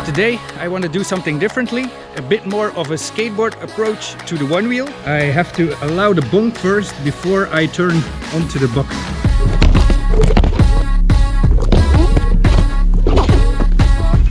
today I want to do something differently, a bit more of a skateboard approach to the one wheel. I have to allow the bunk first before I turn onto the box.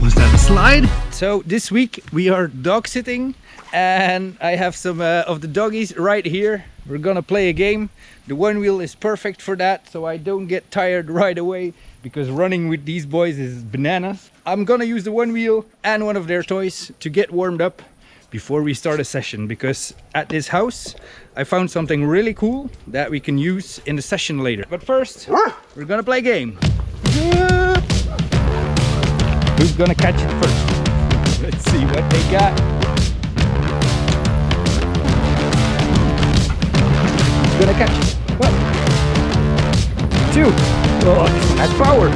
Was that a slide? So this week we are dog sitting and I have some of the doggies right here. We're gonna play a game. The one wheel is perfect for that, so I don't get tired right away, because running with these boys is bananas. I'm gonna use the one wheel and one of their toys to get warmed up before we start a session, because at this house I found something really cool that we can use in the session later. But first, we're gonna play a game. Who's gonna catch it first? Let's see what they got. Who's gonna catch it? What? 2. Oh, that's power.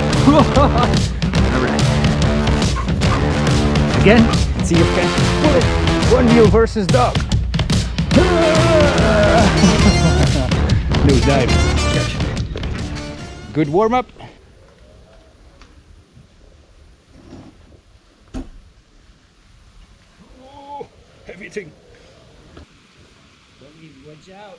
Alright. Again, let's see if we can pull it. One wheel versus dog. No dive. Catch. Good warm up. Oh, heavy thing. Watch out.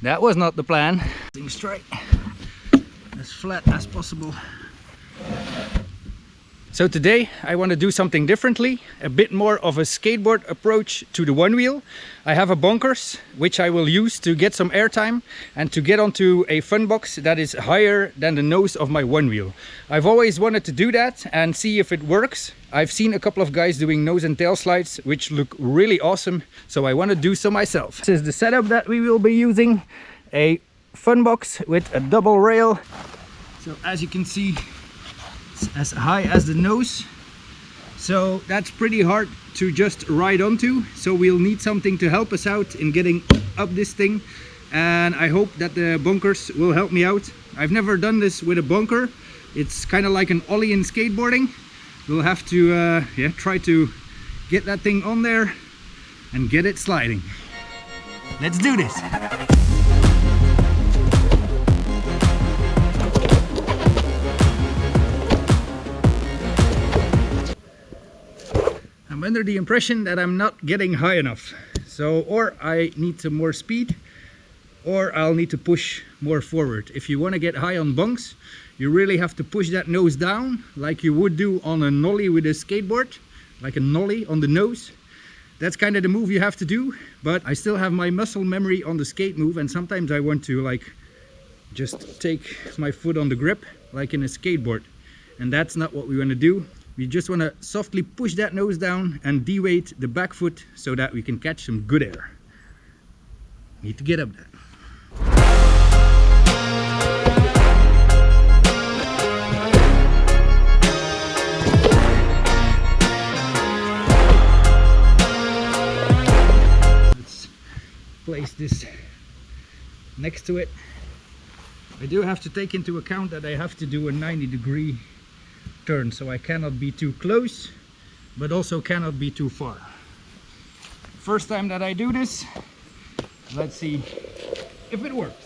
That was not the plan. Thing straight, as flat as possible. So today I want to do something differently, a bit more of a skateboard approach to the one wheel. I have a bunkers which I will use to get some airtime and to get onto a fun box that is higher than the nose of my one wheel. I've always wanted to do that and see if it works. I've seen a couple of guys doing nose and tail slides which look really awesome, so I want to do so myself. This is the setup that we will be using. A fun box with a double rail. So as you can see, it's as high as the nose, so that's pretty hard to just ride onto, so we'll need something to help us out in getting up this thing, and I hope that the bunkers will help me out. I've never done this with a bunker. It's kind of like an ollie in skateboarding. We'll have to try to get that thing on there and get it sliding. Let's do this. I'm under the impression that I'm not getting high enough. So, or I need some more speed, or I'll need to push more forward. If you want to get high on bunks, you really have to push that nose down like you would do on a nollie with a skateboard, like a nollie on the nose. That's kind of the move you have to do, but I still have my muscle memory on the skate move, and sometimes I want to like just take my foot on the grip like in a skateboard, and that's not what we want to do. We just want to softly push that nose down and de-weight the back foot so that we can catch some good air. Need to get up that. Let's place this next to it. I do have to take into account that I have to do a 90-degree turn, so I cannot be too close but also cannot be too far. First time that I do this, let's see if it works.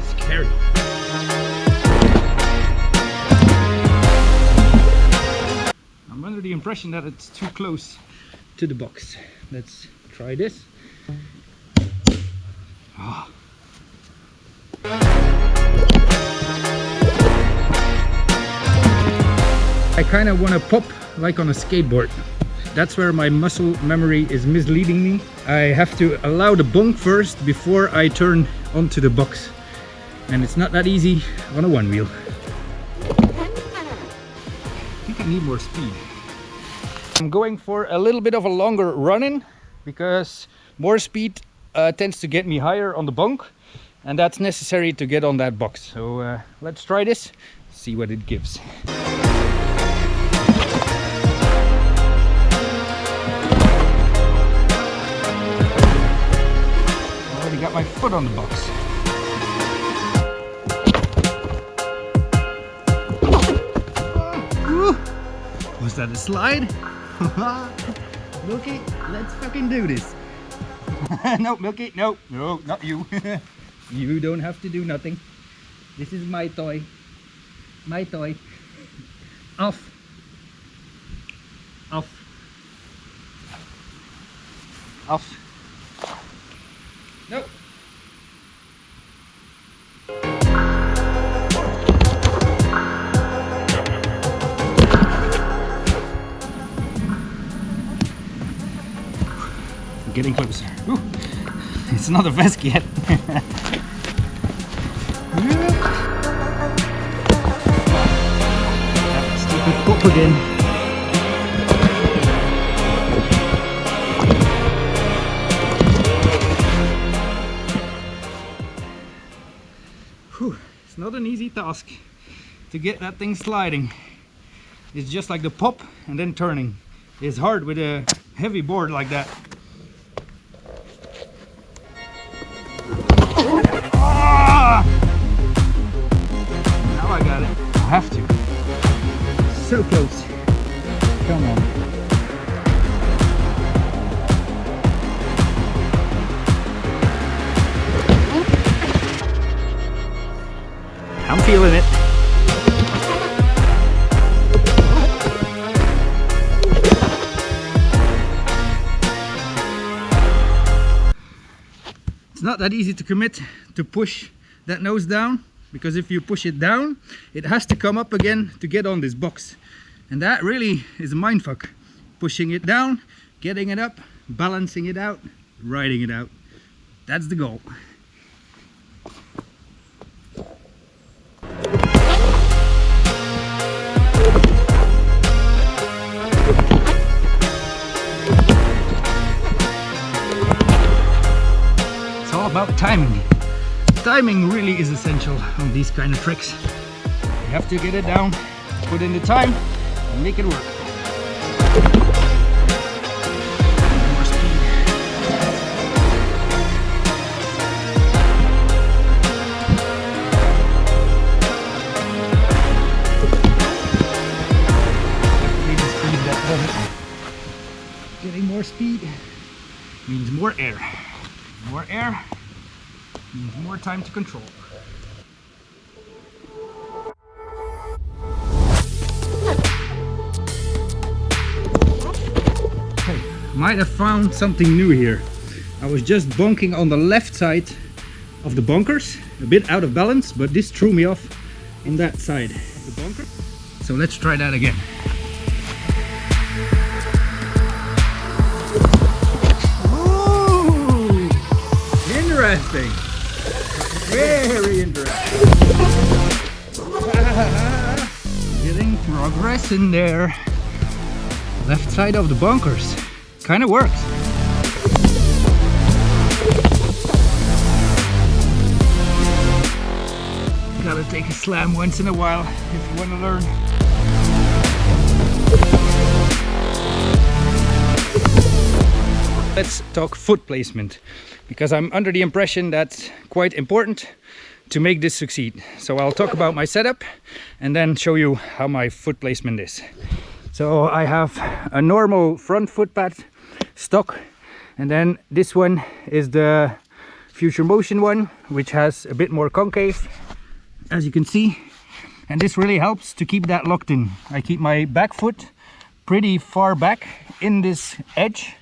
Scary. I'm under the impression that it's too close to the box. Let's try this. Oh. I kind of want to pop like on a skateboard. That's where my muscle memory is misleading me. I have to allow the bunk first before I turn onto the box, and it's not that easy on a one wheel. I think I need more speed. I'm going for a little bit of a longer run-in because more speed tends to get me higher on the bunk, and that's necessary to get on that box. So let's try this, see what it gives. Already got my foot on the box. Was that a slide? Okay, let's fucking do this. No, Milky, no, no, not you. You don't have to do nothing. This is my toy. My toy. Off. Off. Off. No. Getting closer. Ooh, it's not a Vesk yet. Stupid pop again. Whew. It's not an easy task to get that thing sliding. It's just like the pop and then turning. It's hard with a heavy board like that. Now I got it. I have to. So close. Come on. I'm feeling it. It's not that easy to commit to push that nose down, because if you push it down, it has to come up again to get on this box. And that really is a mindfuck. Pushing it down, getting it up, balancing it out, riding it out. That's the goal. It's all about timing. Timing really is essential on these kind of tricks. You have to get it down, put in the time, and make it work. More speed. Definitely the speed that does it. Getting more speed means more air. More air means more time to control. Okay, might have found something new here. I was just bonking on the left side of the bunkers, a bit out of balance, but this threw me off on that side of the bunker. So let's try that again. Ooh, interesting. Very interesting. Getting progress in there. Left side of the bunkers. Kind of works. Gotta take a slam once in a while if you want to learn. Let's talk foot placement, because I'm under the impression that's quite important to make this succeed. So I'll talk about my setup and then show you how my foot placement is. So I have a normal front foot pad stock, and then this one is the Future Motion one, which has a bit more concave, as you can see, and this really helps to keep that locked in. I keep my back foot pretty far back in this edge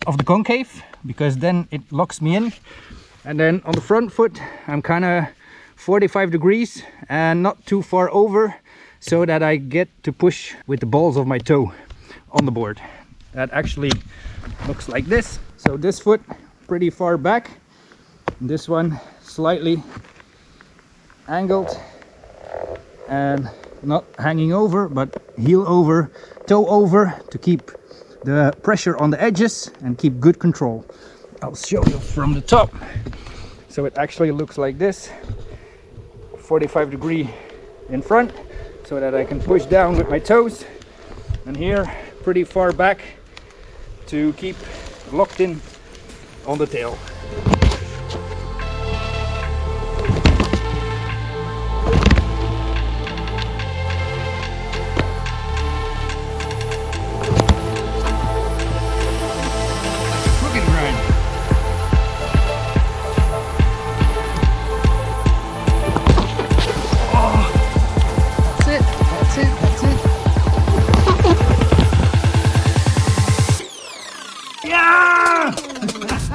of the concave, because then it locks me in. And then on the front foot I'm kind of 45 degrees and not too far over, so that I get to push with the balls of my toe on the board. That actually looks like this. So this foot pretty far back, this one slightly angled and not hanging over, but heel over, toe over, to keep the pressure on the edges and keep good control. I'll show you from the top. So it actually looks like this, 45 degree in front, so that I can push down with my toes, and here pretty far back to keep locked in on the tail. Crooked grind. Yeah! That's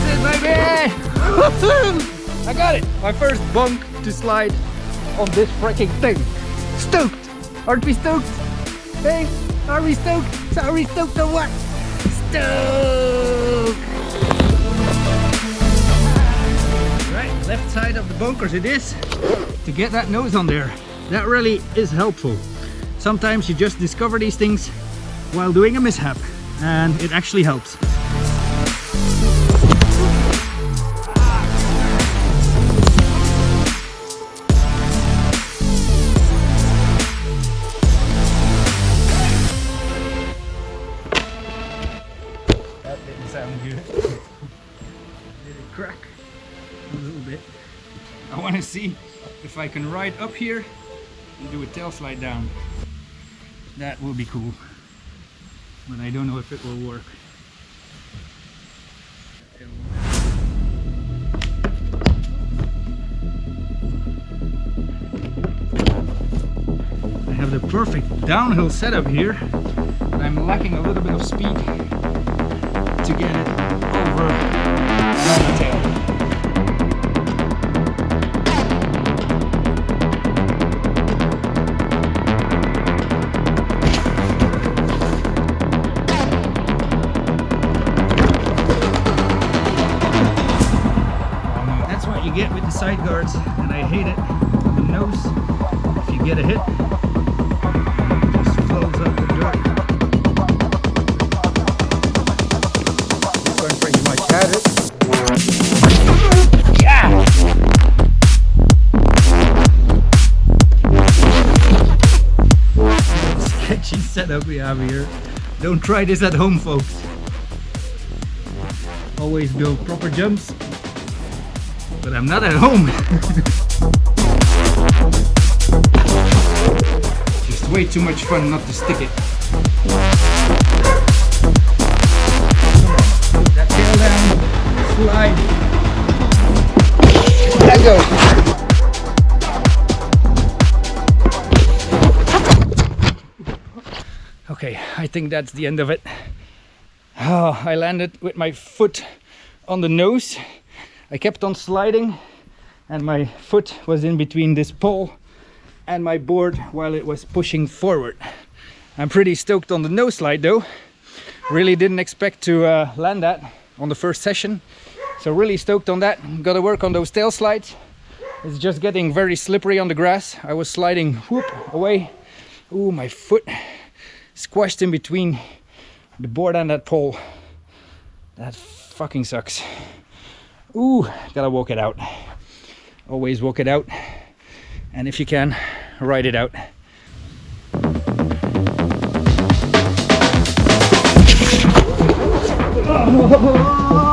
it, baby! I got it! My first bunk to slide on this freaking thing. Stoked! Aren't we stoked? Hey, are we stoked? Are we stoked or what? Stoked! Right, left side of the bunkers it is. To get that nose on there. That really is helpful. Sometimes you just discover these things while doing a mishap, and it actually helps. That didn't sound good. Did it crack? A little bit. I want to see if I can ride up here and do a tail slide down. That will be cool, but I don't know if it will work. I have the perfect downhill setup here, but I'm lacking a little bit of speed to get it over the tail. You get with the side guards, and I hate it on the nose. If you get a hit, it just flows up the dirt. This one pretty much had it. Yeah! Sketchy setup we have here. Don't try this at home, folks. Always build proper jumps. But I'm not at home. Just way too much fun not to stick it. That tail down, slide. Let go. Okay, I think that's the end of it. Oh, I landed with my foot on the nose. I kept on sliding and my foot was in between this pole and my board while it was pushing forward. I'm pretty stoked on the nose slide though. Really didn't expect to land that on the first session. So really stoked on that. Gotta work on those tail slides. It's just getting very slippery on the grass. I was sliding whoop away. Ooh, my foot squashed in between the board and that pole. That fucking sucks. Ooh, gotta walk it out. Always walk it out. And if you can, ride it out. Oh.